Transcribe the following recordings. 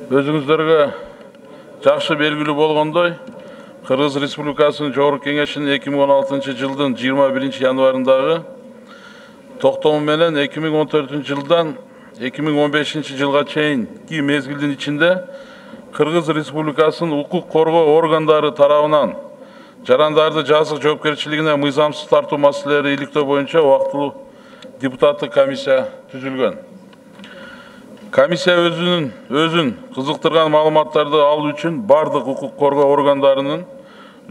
Өзүңүздөргө жакшы белгилүү болгондой, Кыргыз Республикасынын Жогорку Кеңешинин 2016 жылдын 21 январындагы токтому менен 2014 жылдан 2015 жылга чейинки мезгилдин ичинде Кыргыз Республикасынын укук коргоо органдары тарабынан жарандарды жазык жоопкерчилигине мыйзамсыз тартуу маселелери иликтөө боюнча убактылуу депутаттык комиссия түзүлгөн. Комиссия өзүн кызыктырган маалыматтарды алуу үчүн бардык укук коргоо органдарынын,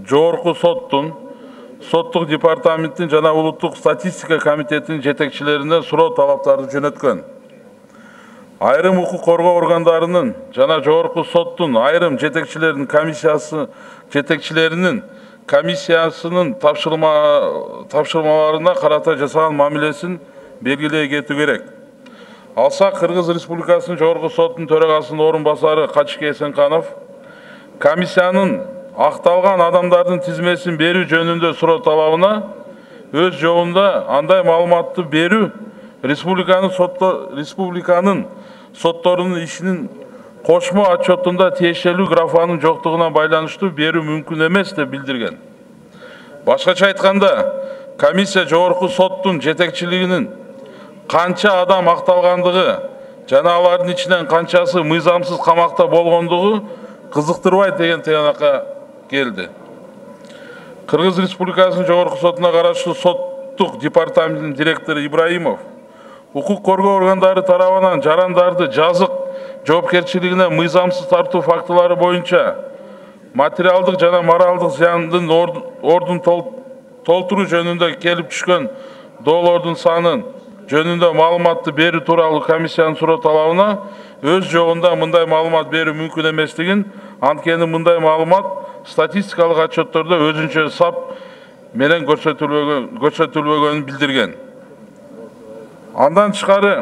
Жогорку соттун, соттук департаменттин жана улуттук статистика комитетинин жетекчилерине суроо талаптарды жөнөткөн. Айрым укук коргоо органдарынын жана Жогорку соттун айрым жетекчилеринин комиссиясынын тапшырмаларына карата жасаган мамилесин белгилей кетүү керек. Алса Кыргыз Республикасынын Жогорку соттун төрагасынын орун басары Качке Эсенканов комиссиянын акталган адамдардын тизмесин берүү жөнүндө суроо талабына өз жобунда андай маалыматты берүү республиканын сотторунун ишинин кошмо отчетунда тиешелүү графанын жоктугуна байланыштуу берүү мүмкүн эмес деп билдирген. Башкача айтканда, комиссия Жогорку соттун жетекчилигинин канча адам акталгандыгы жана алардын ичинен канчасы мыйзамсыз камакта болгондугу кызыктырбайт деген тыянакка келди. Кыргыз Республикасынын Жогорку сотуна караштуу соттук департаментинин директору Ибраимов укук коргоо органдары тарабынан жарандарды жазык жоопкерчилигине мыйзамсыз тартуу фактылары боюнча материалдык жана моралдык зыяндын ордун толтуруу жөнүндө келип түшкөн доолордун санын жөнүндө маалыматты берүү тууралуу комиссиянын суроо талабына өз жогунда мындай маалымат берүү мүмкүн эместигин, анткени мындай маалымат статистикалык отчеттордо өзүнчө сап менен көрсөтүлбөгөнүн билдирген. Андан тышкары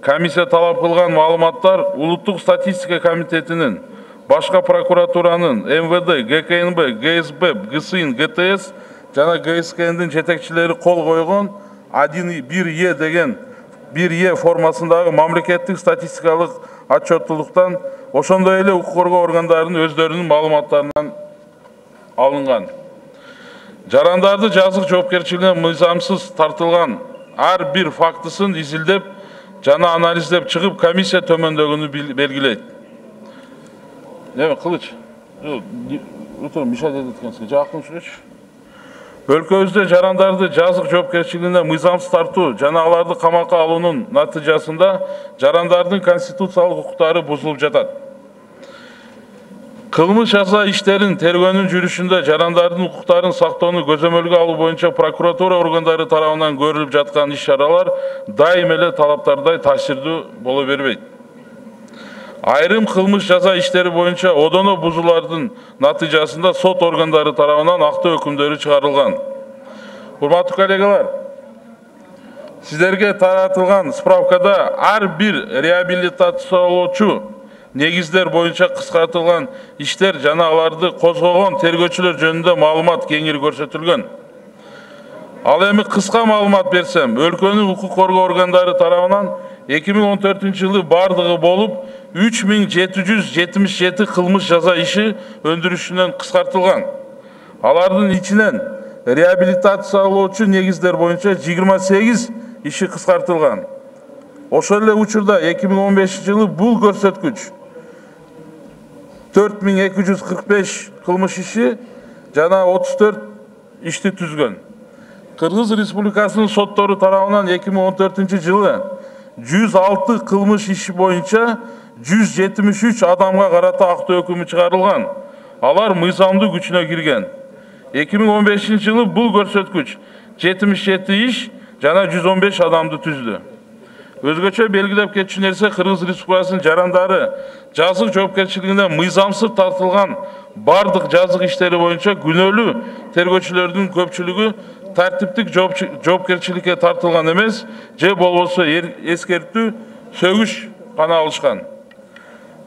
комиссия талап кылган маалыматтар улуттук статистика комитетинин, башка прокуратуранын, МВД, ГКНБ, ГСБ, ГСИН, ГТС жана ГСКНдин жетекчилери кол койгон 1Е деген 1Е формасындагы мамлекеттик статистикалык отчеттуулуктан, ошондой эле укук коргоо органдарынын өздөрүнүн маалыматтарынан алынган. Жарандарды жазык жоопкерчилигине мыйзамсыз тартылган ар бир фактысын изилдеп жана анализдеп чыгып, комиссия төмөндөгүнү белгилейт. Кылыч, мишать эткенсиң, жакын сүрөчү. Өлкөбүздө жарандарды жазык жоопкерчилигине мыйзамсыз тартуу жана аларды камакка алуунун натыйжасында жарандардын конституциялык укуктары бузулуп жатат. Кылмыш жаза иштерин тергөөнүн жүрүшүндө жарандардын укуктарын сактоону көзөмөлгө алуу боюнча прокуратура органдары тарабынан көрүлүп жаткан иш-чаралар дайым эле талаптардай таасирдүү боло бербейт. Айрым кылмыш жаза иштери боюнча одоно бузуулардын натыйжасында сот органдары тарабынан актоо өкүмдөрү чыгарылган. Урматтуу коллегалар, сиздерге таратылган справкада ар бир реабилитациялоочу негиздер боюнча кыскартылган иштер жана аларды козгогон тергөөчүлөр жөнүндө маалымат кеңири көрсөтүлгөн. Ал эми кыска маалымат берсем, өлкөнүн укук коргоо органдары тарабынан 2014 жылы бардыгы болуп 3777 кылмыш жаза иши өндүрүшүнөн кыскартылган. Алардын ичинен реабилитациялоочу негиздер боюнча 28 иши кыскартылган. Ошол эле учурда 2015 жылы бул көрсөткүч 4245 кылмыш иши жана 34 ишти түзгөн. Кыргыз Республикасынын соттору тарабынан 2014 жылы 106 кылмыш иши боюнча 173 адамга карата актоо өкүмү чыгарылган. Алар мыйзамдуу күчүнө кирген. 2015 жылы бул көрсөткүч 77 иш жана 115 адамды түздү. Өзгөчө белгилеп кетчү нерсе, Кыргыз Республикасынын жарандары жазык жоопкерчилигине мыйзамсыз тартылган бардык жазык иштери боюнча күнөөлүү тергөөчүлөрдүн көпчүлүгү тартиптик жоопкерчиликке тартылган эмес, же болбосо эскертүү, сөгүш гана алышкан.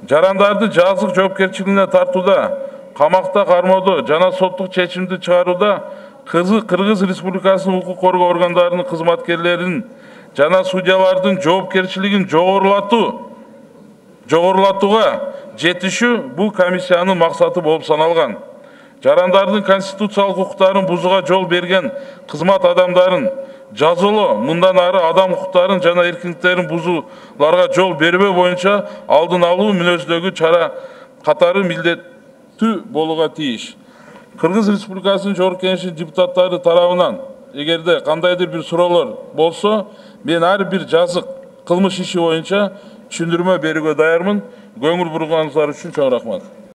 Жарандарды жазык жоопкерчилигине тартууда, камакта кармоодо жана соттук чечимди чыгарууда Кыргыз Республикасынын укук коргоо органдарынын кызматкерлеринин жана судьялардын жоопкерчилигин жогорулатууга жетишүү бул комиссиянын максаты болуп саналган. Жарандардын конституциялык укуктарын бузууга жол берген кызмат адамдарын жазалоо, мындан ары адам укуктарын жана эркиндиктерин бузууларга жол бербөө боюнча алдын алуу мүнөздөгү чара катары милдеттүү болууга тийиш. Кыргыз Республикасынын Жогорку Кеңешинин депутаттары тарабынан эгерде кандайдыр бир суроолор болсо, мен ар бир жазык кылмыш иши боюнча түшүндүрмө берүүгө даярмын. Көңүл бурганыңыздар үчүн чоң рахмат.